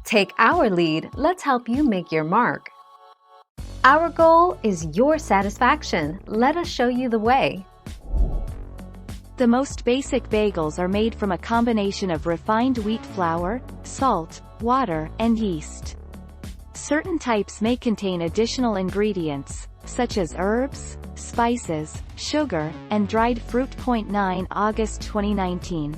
Take our lead, let's help you make your mark. Our goal is your satisfaction. Let us show you the way. The most basic bagels are made from a combination of refined wheat flour, salt, water, and yeast. Certain types may contain additional ingredients, such as herbs, spices, sugar, and dried fruit. 9 August 2019.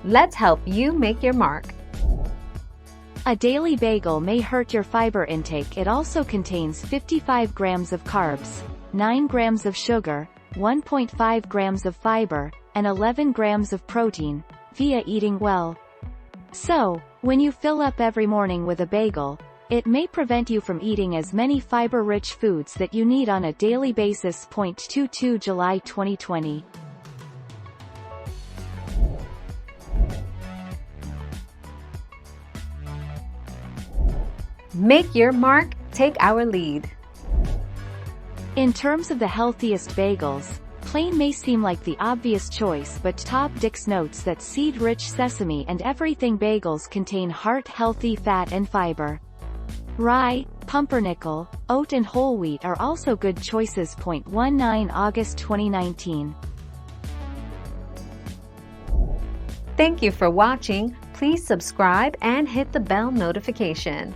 Let's help you make your mark. A daily bagel may hurt your fiber intake. It also contains 55 grams of carbs, 9 grams of sugar, 1.5 grams of fiber, and 11 grams of protein, via eating well. So, when you fill up every morning with a bagel, it may prevent you from eating as many fiber-rich foods that you need on a daily basis. 22 July 2020. Make your mark, take our lead. In terms of the healthiest bagels, plain may seem like the obvious choice, but Top Dix notes that seed-rich sesame and everything bagels contain heart-healthy fat and fiber. Rye, pumpernickel, oat and whole wheat are also good choices. 19 August 2019. Thank you for watching. Please subscribe and hit the bell notification.